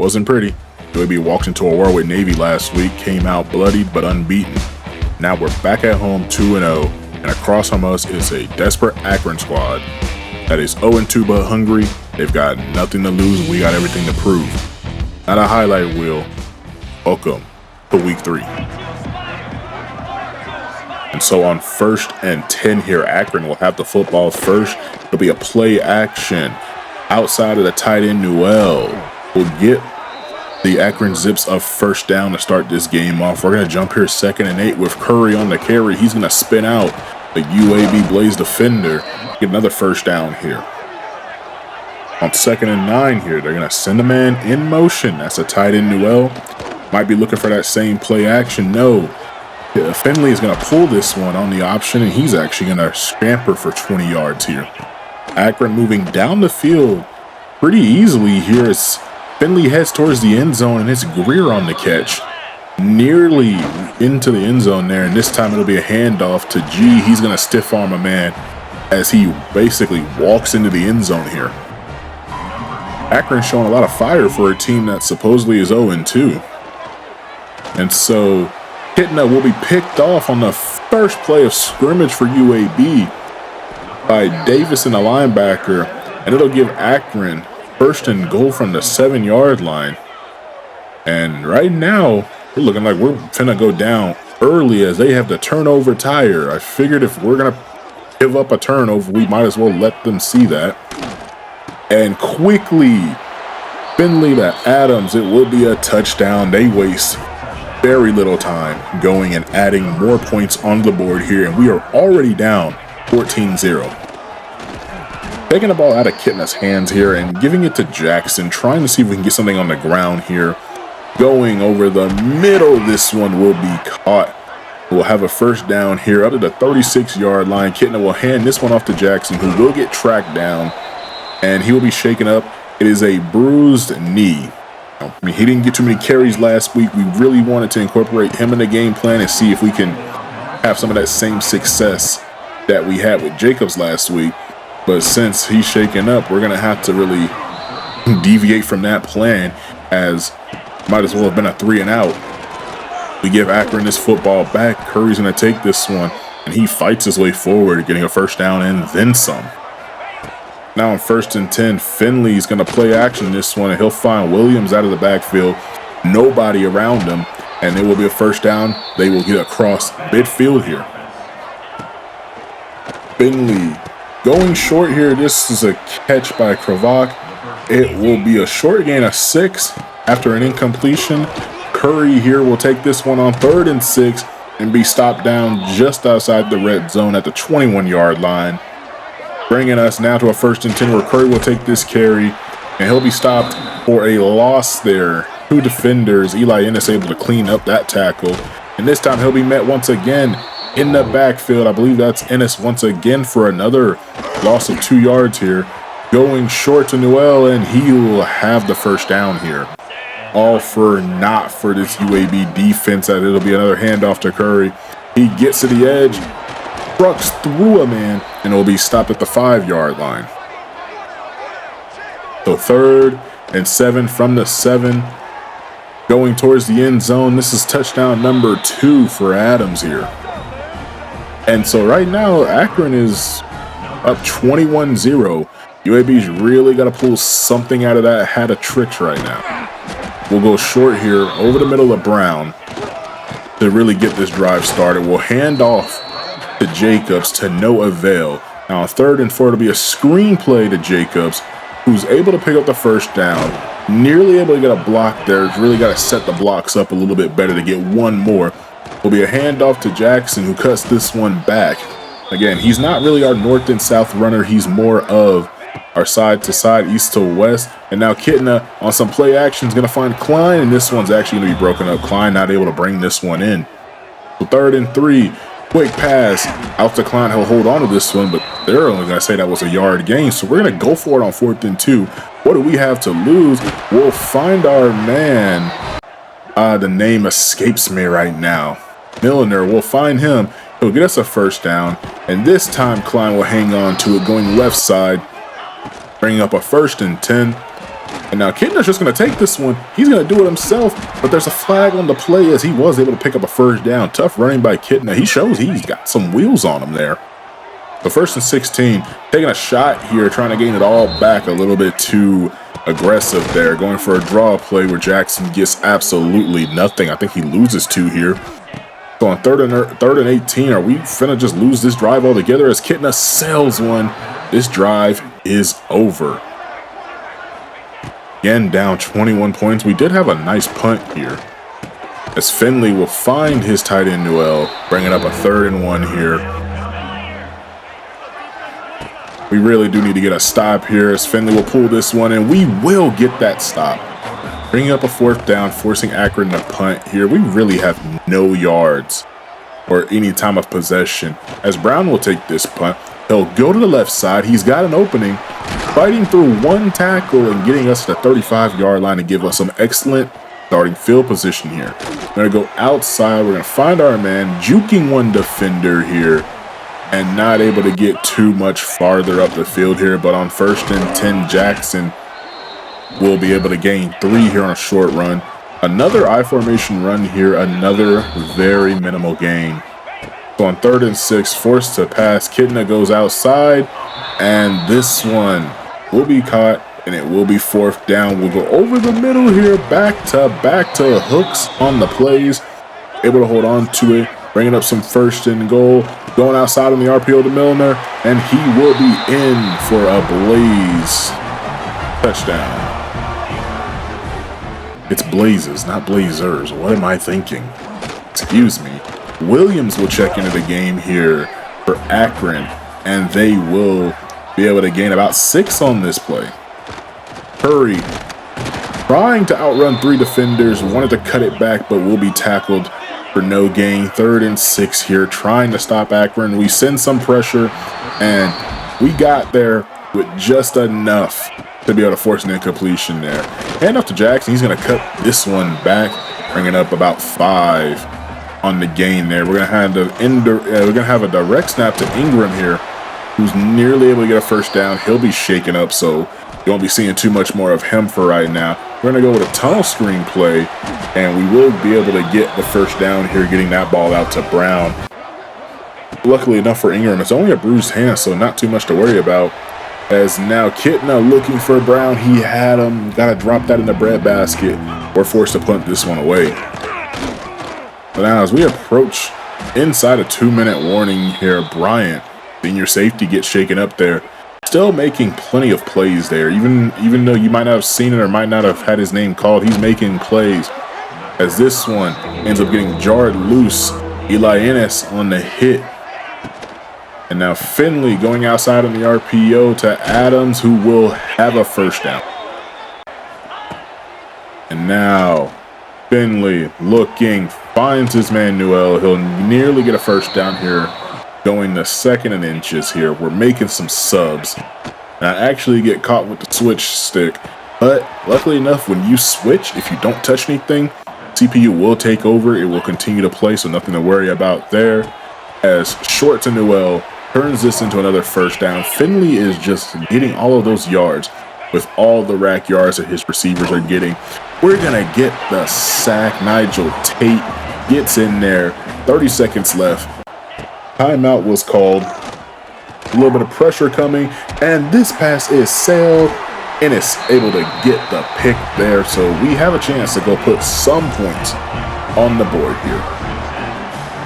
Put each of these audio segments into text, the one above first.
Wasn't pretty. UAB walked into a war with Navy last week, came out bloodied but unbeaten. Now we're back at home 2-0, and across from us is a desperate Akron squad that is 0-2 but hungry. They've got nothing to lose, we got everything to prove. Not a highlight reel. Welcome to week 3. And so on 1st and 10 here, Akron will have the football first. It'll be a play action outside of the tight end. Newell will get the Akron Zips a first down to start this game off. We're going to jump here 2nd and 8 with Curry on the carry. He's going to spin out the UAB Blaze defender. Get another first down here. On 2nd and 9 here, they're going to send a man in motion. That's a tight end. Newell might be looking for that same play action. No. Finley is going to pull this one on the option, and he's actually going to scamper for 20 yards here. Akron moving down the field pretty easily here as Finley heads towards the end zone, and it's Greer on the catch. Nearly into the end zone there, and this time it'll be a handoff to G. He's going to stiff arm a man as he basically walks into the end zone here. Akron showing a lot of fire for a team that supposedly is 0-2. And so Kitna will be picked off on the first play of scrimmage for UAB by Davis in the linebacker, and it'll give Akron 1st and goal from the 7-yard line. And right now, we're looking like we're finna go down early as they have the turnover tire. I figured if we're gonna give up a turnover, we might as well let them see that. And quickly, Finley to Adams, it will be a touchdown. They waste very little time going and adding more points on the board here, and we are already down 14-0. Taking the ball out of Kitna's hands here and giving it to Jackson, trying to see if we can get something on the ground here. Going over the middle, this one will be caught. We'll have a first down here up to the 36-yard line. Kitna will hand this one off to Jackson, who will get tracked down, and he will be shaken up. It is a bruised knee. I mean, he didn't get too many carries last week. We really wanted to incorporate him in the game plan and see if we can have some of that same success that we had with Jacobs last week. But since he's shaken up, we're going to have to really deviate from that plan, as might as well have been a 3 and out. We give Akron this football back. Curry's going to take this one, and he fights his way forward, getting a first down and then some. Now on 1st and 10, Finley's going to play action this one, and he'll find Williams out of the backfield. Nobody around him, and it will be a first down. They will get across midfield here. Finley going short here. This is a catch by Kravak. It will be a short gain of 6 after an incompletion. Curry here will take this one on 3rd and 6 and be stopped down just outside the red zone at the 21-yard line. Bringing us now to a 1st and 10 where Curry will take this carry, and he'll be stopped for a loss there. 2 defenders. Eli Ennis able to clean up that tackle, and this time he'll be met once again in the backfield. I believe that's Ennis once again for another loss of 2 yards here. Going short to Newell, and he will have the first down here. All for naught for this UAB defense, that it'll be another handoff to Curry. He gets to the edge, trucks through a man, and will be stopped at the 5-yard line. So 3rd and 7 from the 7, going towards the end zone. This is touchdown number 2 for Adams here. And so right now, Akron is up 21-0. UAB's really got to pull something out of that hat of tricks right now. We'll go short here over the middle of Brown to really get this drive started. We'll hand off to Jacobs to no avail. Now on 3rd and 4, it'll be a screen play to Jacobs, who's able to pick up the first down. Nearly able to get a block there. Really got to set the blocks up a little bit better to get one more. Will be a handoff to Jackson, who cuts this one back. Again, he's not really our north and south runner. He's more of our side to side, east to west. And now Kitna on some play action is going to find Klein, and this one's actually going to be broken up. Klein not able to bring this one in. So 3rd and 3, quick pass out to Klein. He'll hold on to this one, but they're only going to say that was a yard gain. So we're going to go for it on 4th and 2. What do we have to lose? We'll find our man. The name escapes me right now. Milliner, we'll find him. He'll get us a first down, and this time Klein will hang on to it going left side, bringing up a 1st and 10. And now Kitna's just going to take this one. He's going to do it himself, but there's a flag on the play as he was able to pick up a first down. Tough running by Kitna. He shows he's got some wheels on him there. But 1st and 16, taking a shot here, trying to gain it all back, a little bit too aggressive there, going for a draw play where Jackson gets absolutely nothing. I think he loses 2 here. So on 3rd and 18, are we finna just lose this drive altogether as Kitna sails one? This drive is over. Again, down 21 points. We did have a nice punt here, as Finley will find his tight end Noel, bringing up a 3rd and 1 here. We really do need to get a stop here, as Finley will pull this one, and we will get that stop. Bringing up a 4th down, forcing Akron to punt here. We really have no yards or any time of possession, as Brown will take this punt. He'll go to the left side. He's got an opening, fighting through 1 tackle and getting us to the 35-yard line to give us some excellent starting field position here. We're going to go outside. We're going to find our man, juking one defender here, and not able to get too much farther up the field here. But on 1st and 10, Jackson will be able to gain 3 here on a short run. Another I formation run here, another very minimal gain. So on 3rd and 6, forced to pass. Kitna goes outside, and this one will be caught, and it will be 4th down. We'll go over the middle here, back to hooks on the plays. Able to hold on to it, bringing up some 1st and goal. Going outside on the RPO to Milner, and he will be in for a Blaze touchdown. It's Blazes, not Blazers. What am I thinking? Excuse me. Williams will check into the game here for Akron, and they will be able to gain about 6 on this play. Curry trying to outrun 3 defenders, wanted to cut it back, but will be tackled for no gain. 3rd and 6 here, trying to stop Akron. We send some pressure, and we got there with just enough to be able to force an incompletion there. Hand off to Jackson. He's going to cut this one back, bringing up about 5 on the gain there. We're gonna have a direct snap to Ingram here, who's nearly able to get a 1st down. He'll be shaken up, so you won't be seeing too much more of him for right now. We're gonna go with a tunnel screen play, and we will be able to get the 1st down here, getting that ball out to Brown. Luckily enough for Ingram, it's only a bruised hand, so not too much to worry about. As now Kitna looking for Brown. He had him, gotta drop that in the breadbasket. We're forced to punt this one away. But now as we approach inside a 2-minute warning here, Bryant, senior safety, gets shaken up there. Still making plenty of plays there. Even though you might not have seen it or might not have had his name called, he's making plays. As this one ends up getting jarred loose. Eli Ennis on the hit. And now Finley going outside on the RPO to Adams, who will have a 1st down. And now Finley looking, finds his man Noel. He'll nearly get a 1st down here, going to 2nd and inches here. We're making some subs. And I actually get caught with the switch stick. But luckily enough, when you switch, if you don't touch anything, CPU will take over. It will continue to play, so nothing to worry about there. As short to Noel turns this into another 1st down. Finley is just getting all of those yards with all the rack yards that his receivers are getting. We're going to get the sack. Nigel Tate gets in there. 30 seconds left. Timeout was called. A little bit of pressure coming, and this pass is sailed. Ennis able to get the pick there, so we have a chance to go put some points on the board here.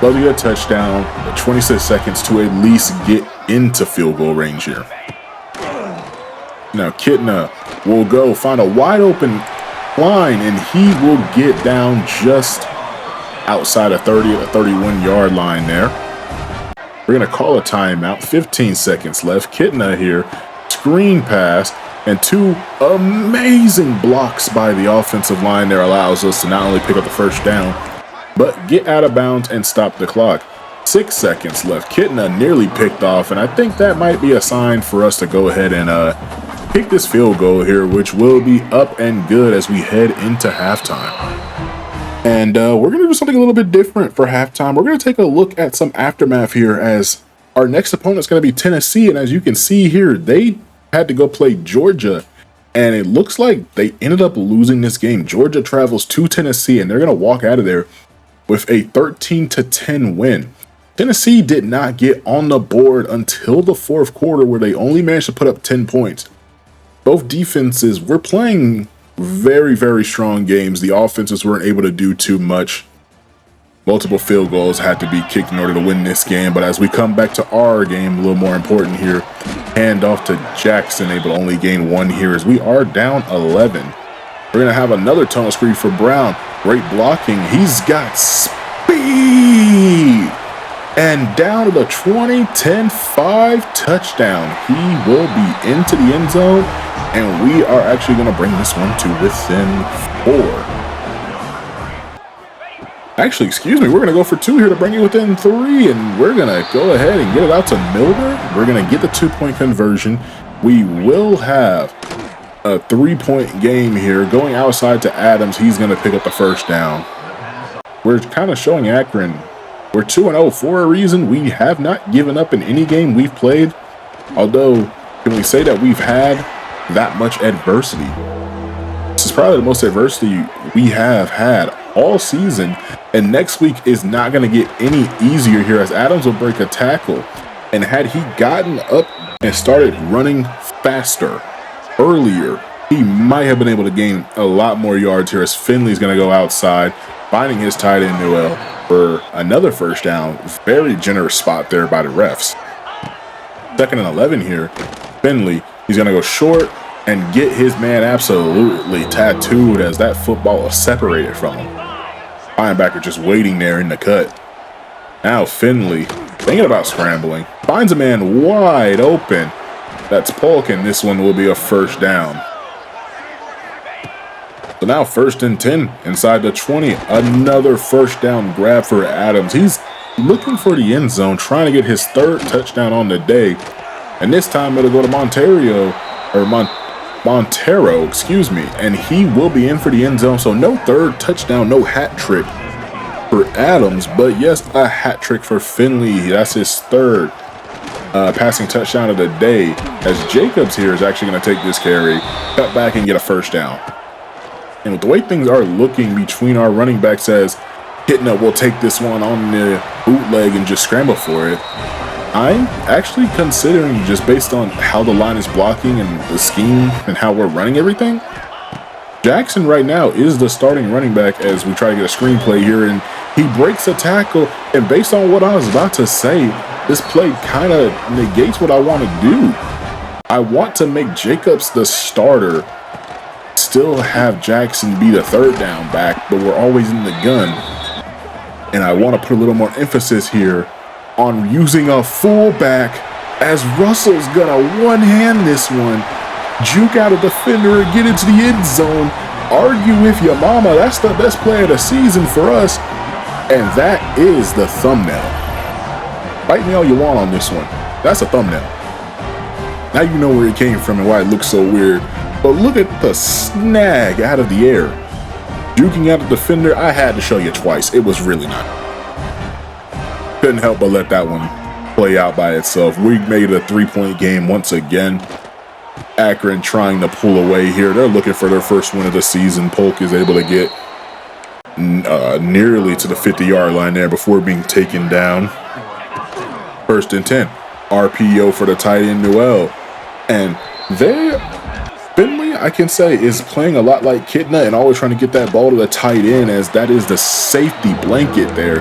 Love to get a touchdown, but 26 seconds to at least get into field goal range here. Now Kitna will go find a wide open line, and he will get down just outside of 30 at the 31-yard line there. We're going to call a timeout. 15 seconds left. Kitna here, screen pass, and 2 amazing blocks by the offensive line there allows us to not only pick up the 1st down, but get out of bounds and stop the clock. 6 seconds left. Kitna nearly picked off, and I think that might be a sign for us to go ahead and kick this field goal here, which will be up and good as we head into halftime. And we're going to do something a little bit different for halftime. We're going to take a look at some aftermath here, as our next opponent is going to be Tennessee. And as you can see here, they had to go play Georgia And it looks like they ended up losing this game. Georgia travels to Tennessee, and they're going to walk out of there with a 13-10 win. Tennessee did not get on the board until the fourth quarter, where they only managed to put up 10 points. Both defenses were playing very, very strong games. The offenses weren't able to do too much. Multiple field goals had to be kicked in order to win this game. But as we come back to our game, a little more important here, hand off to Jackson, able to only gain 1 here as we are down 11. We're going to have another tunnel screen for Brown. Great blocking. He's got speed. And down to the 20-10-5 touchdown. He will be into the end zone. And we are actually going to bring this one to within 4. Actually, excuse me, we're going to go for 2 here to bring it within 3, and we're going to go ahead and get it out to Milner. We're going to get the 2-point conversion. We will have a 3-point game here. Going outside to Adams, he's going to pick up the first down. We're kind of showing Akron we're 2-0 for a reason. We have not given up in any game we've played, although can we say that we've had that much adversity? This is probably the most adversity we have had all season, and next week is not going to get any easier here as Adams will break a tackle. And had he gotten up and started running faster earlier, he might have been able to gain a lot more yards here as Finley's going to go outside, finding his tight end Newell for another first down. Very generous spot there by the refs. 2nd and 11 here. Finley, he's going to go short and get his man absolutely tattooed as that football is separated from him. Linebacker just waiting there in the cut. Now Finley, thinking about scrambling, finds a man wide open. That's Polk, and this one will be a first down. So now 1st and 10 inside the 20. Another first down grab for Adams. He's looking for the end zone, trying to get his 3rd touchdown on the day. And this time it'll go to Montero, excuse me, and he will be in for the end zone. So no 3rd touchdown, no hat trick for Adams, but yes, a hat trick for Finley. That's his 3rd passing touchdown of the day, as Jacobs here is actually going to take this carry, cut back, and get a first down. And with the way things are looking between our running backs, as Kitna will take this one on the bootleg and just scramble for it, I'm actually considering, just based on how the line is blocking and the scheme and how we're running everything, Jackson right now is the starting running back as we try to get a screenplay here, and he breaks a tackle. And based on what I was about to say, this play kind of negates what I want to do. I want to make Jacobs the starter, still have Jackson be the 3rd down back, but we're always in the gun. And I want to put a little more emphasis here on using a fullback, as Russell's gonna one-hand this one, juke out a defender and get into the end zone. Argue with your mama, that's the best play of the season for us. And that is the thumbnail. Bite me all you want on this one. That's a thumbnail. Now you know where it came from and why it looks so weird. But look at the snag out of the air. Juking out a defender, I had to show you twice. It was really not. Couldn't help but let that one play out by itself. We made a 3-point game once again. Akron trying to pull away here. They're looking for their first win of the season. Polk is able to get nearly to the 50-yard line there before being taken down. 1st and 10. RPO for the tight end Newell. And Finley, I can say, is playing a lot like Kitna and always trying to get that ball to the tight end, as that is the safety blanket there.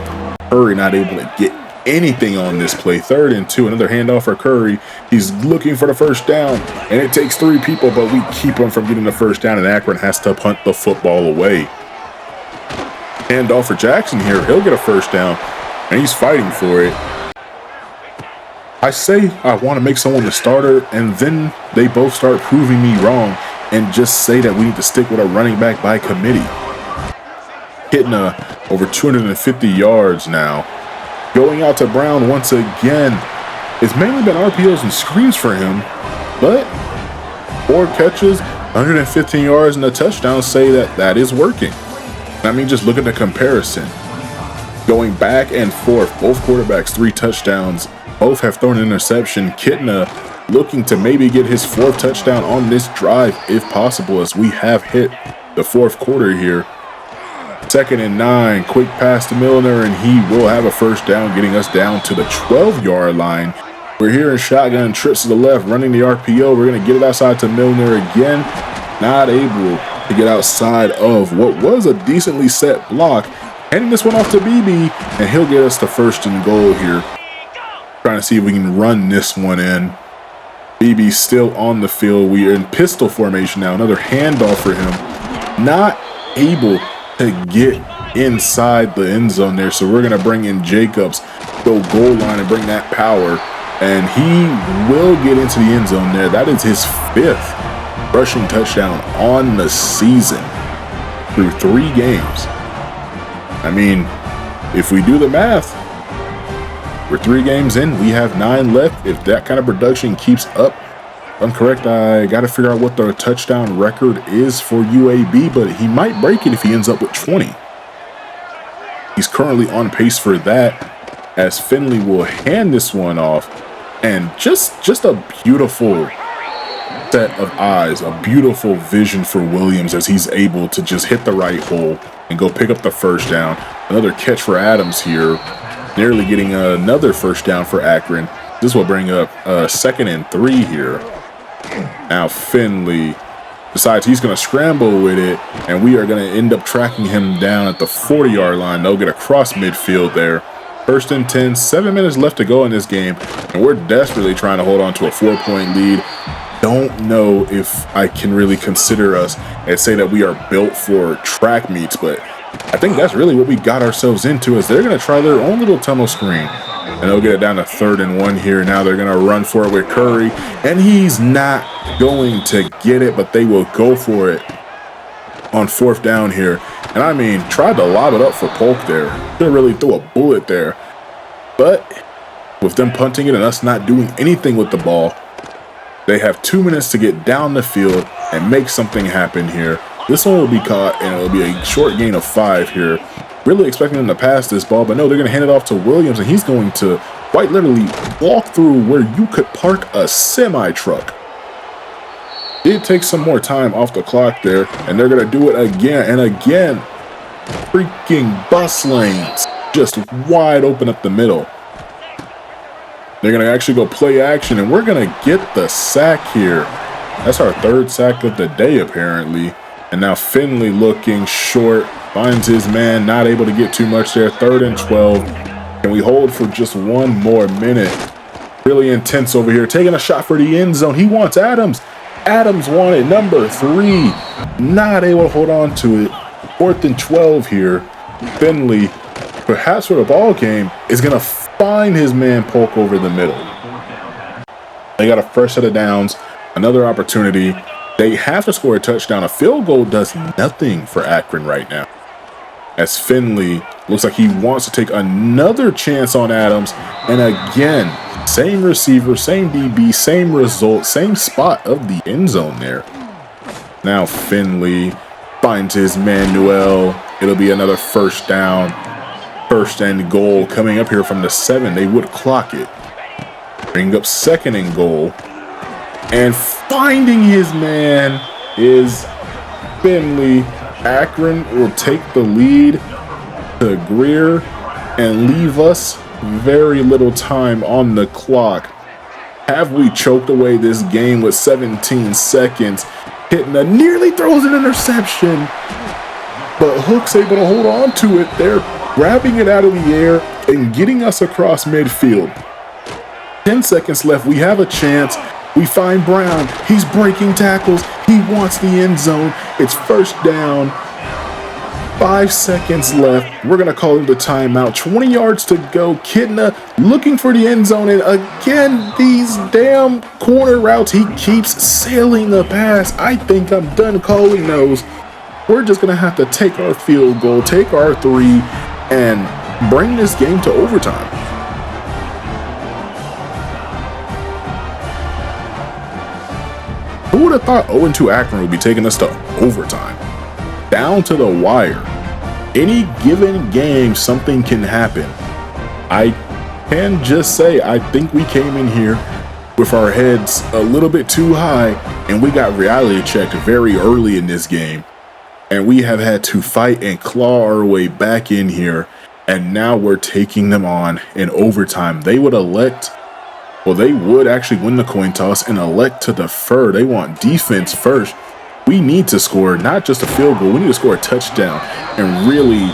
Curry not able to get anything on this play. 3rd and 2, another handoff for Curry. He's looking for the first down, and it takes 3 people, but we keep him from getting the first down, and Akron has to punt the football away. Handoff for Jackson here. He'll get a first down, and he's fighting for it. I say I want to make someone the starter, and then they both start proving me wrong and just say that we need to stick with a running back by committee. Hitting over 250 yards now. Going out to Brown once again. It's mainly been RPOs and screens for him, but 4 catches, 115 yards, and a touchdown say that is working. I mean, just look at the comparison. Going back and forth, both quarterbacks 3 touchdowns. Both have thrown an interception. Kitna looking to maybe get his 4th touchdown on this drive if possible, as we have hit the 4th quarter here. 2nd and 9, quick pass to Milner, and he will have a 1st down, getting us down to the 12-yard line. We're here in shotgun, trips to the left, running the RPO. We're going to get it outside to Milner again. Not able to get outside of what was a decently set block. Handing this one off to BB, and he'll get us the 1st and goal here. Trying to see if we can run this one in. BB still on the field. We are in pistol formation now. Another handoff for him. Not able to get inside the end zone there, so we're going to bring in Jacobs, go goal line and bring that power, and he will get into the end zone there. That is his 5th rushing touchdown on the season through 3 games. I mean, if we do the math, we're 3 games in, we have 9 left. If that kind of production keeps up, I'm correct, I got to figure out what the touchdown record is for UAB, but he might break it if he ends up with 20. He's currently on pace for that, as Finley will hand this one off. And just a beautiful set of eyes, a beautiful vision for Williams as he's able to just hit the right hole and go pick up the 1st down. Another catch for Adams here, nearly getting another 1st down for Akron. This will bring up 2nd and 3 here. Now Finley decides he's going to scramble with it, and we are going to end up tracking him down at the 40-yard line. They'll get across midfield there. 1st and 10, 7 minutes left to go in this game, and we're desperately trying to hold on to a 4-point lead. Don't know if I can really consider us and say that we are built for track meets, but I think that's really what we got ourselves into, is they're going to try their own little tunnel screen. And they'll get it down to 3rd and 1 here. Now they're going to run for it with Curry, and he's not going to get it, but they will go for it on 4th down here. And I mean, tried to lob it up for Polk there. Could really threw a bullet there. But with them punting it and us not doing anything with the ball, they have 2 minutes to get down the field and make something happen here. This one will be caught, and it will be a short gain of 5 here. Really expecting them to pass this ball, but no, they're going to hand it off to Williams, and he's going to quite literally walk through where you could park a semi-truck. Did take some more time off the clock there, and they're going to do it again and again. Freaking bus lanes just wide open up the middle. They're going to actually go play action, and we're going to get the sack here. That's our 3rd sack of the day, apparently. And now Finley looking short, finds his man, not able to get too much there. 3rd and 12. Can we hold for just 1 more minute? Really intense over here. Taking a shot for the end zone. He wants Adams. Adams wanted number 3. Not able to hold on to it. 4th and 12 here. Finley, perhaps for the ball game, is going to find his man Polk over the middle. They got a fresh set of downs. Another opportunity. They have to score a touchdown. A field goal does nothing for Akron right now, as Finley looks like he wants to take another chance on Adams. And again, same receiver, same DB, same result, same spot of the end zone there. Now Finley finds his Manuel. It'll be another 1st down. 1st and goal coming up here from the 7. They would clock it. Bring up 2nd and goal. And finding his man is Finley. Akron will take the lead to Greer and leave us very little time on the clock. Have we choked away this game with 17 seconds? Hitting a nearly throws an interception, but Hook's able to hold on to it. They're grabbing it out of the air and getting us across midfield. 10 seconds left. We have a chance. We find Brown. He's breaking tackles. He wants the end zone. It's 1st down. 5 seconds left. We're going to call him the timeout. 20 yards to go. Kidna looking for the end zone. And again, these damn corner routes, he keeps sailing the pass. I think I'm done calling those. We're just going to have to take our field goal, take our 3, and bring this game to overtime. Who would have thought 0-2 Akron would be taking us to overtime? Down to the wire. Any given game, something can happen. I can just say, I think we came in here with our heads a little bit too high, and we got reality checked very early in this game. And we have had to fight and claw our way back in here, and now we're taking them on in overtime. They would elect, well, they would actually win the coin toss and elect to defer. They want defense first. We need to score not just a field goal, we need to score a touchdown and really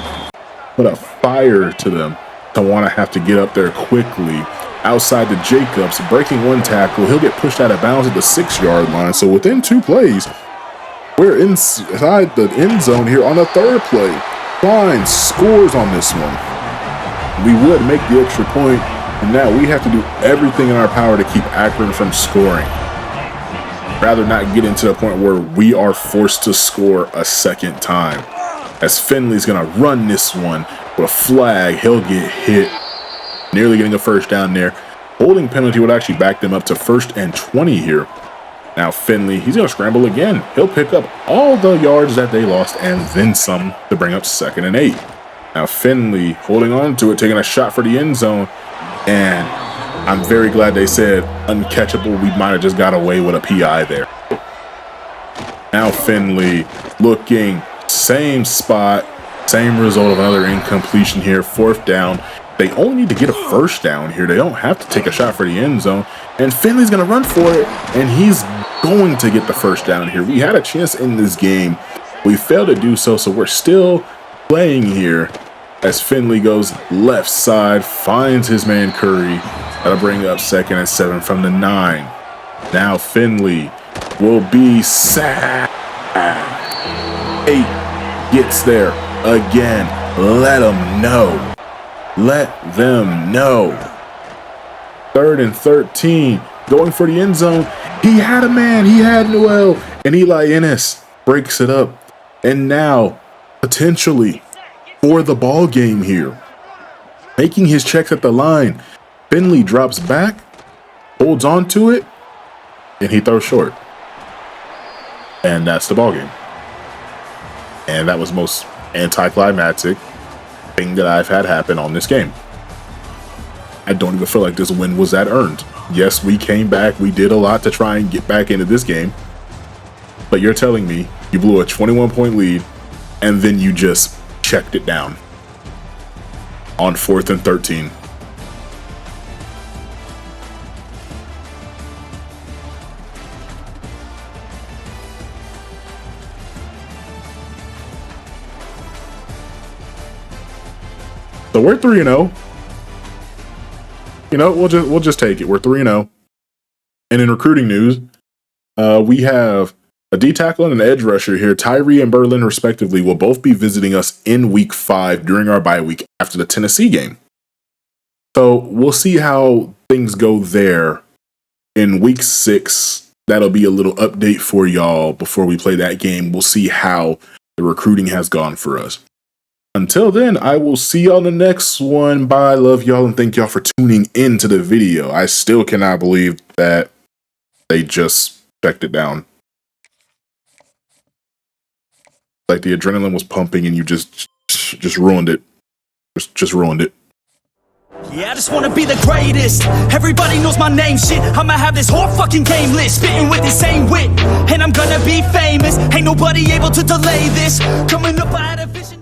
put a fire to them to want to have to get up there quickly. Outside to Jacobs, breaking one tackle. He'll get pushed out of bounds at the 6-yard line. So within 2 plays, we're inside the end zone here on the 3rd play. Klein scores on this one. We would make the extra point, and now we have to do everything in our power to keep Akron from scoring. Rather not get into the point where we are forced to score a second time. As Finley's going to run this one with a flag, he'll get hit. Nearly getting a first down there. Holding penalty would actually back them up to 1st and 20 here. Now Finley, he's going to scramble again. He'll pick up all the yards that they lost and then some to bring up 2nd and 8. Now Finley holding on to it, taking a shot for the end zone. And I'm very glad they said uncatchable. We might have just got away with a PI there. Now Finley looking, same spot, same result of another incompletion here. 4th down. They only need to get a first down here. They don't have to take a shot for the end zone. And Finley's going to run for it, and he's going to get the first down here. We had a chance in this game. We failed to do so, so we're still playing here as Finley goes left side, finds his man Curry. That'll bring up 2nd and 7 from the 9. Now Finley will be sacked. 8 gets there again. Let him know. Let them know. 3rd and 13. Going for the end zone. He had a man. He had Noel. And Eli Ennis breaks it up. And now, potentially, for the ball game here. Making his checks at the line. Finley drops back. Holds on to it. And he throws short. And that's the ball game. And that was most anticlimactic thing that I've had happen on this game. I don't even feel like this win was that earned. Yes, we came back. We did a lot to try and get back into this game. But you're telling me you blew a 21-point lead and then you just checked it down on 4th and 13. So we're 3-0. You know, we'll just take it. We're 3-0. And in recruiting news, we have a D tackle and an edge rusher here. Tyree and Berlin, respectively, will both be visiting us in week 5 during our bye week after the Tennessee game. So we'll see how things go there in week 6. That'll be a little update for y'all before we play that game. We'll see how the recruiting has gone for us. Until then, I will see y'all in the next one. Bye. Love y'all and thank y'all for tuning into the video. I still cannot believe that they just checked it down. Like the adrenaline was pumping and you just ruined it. Just ruined it. Yeah, I just wanna be the greatest. Everybody knows my name, shit. I'ma have this whole fucking game list, spitting with the same wit, and I'm gonna be famous. Ain't nobody able to delay this. Coming up, I had a vision.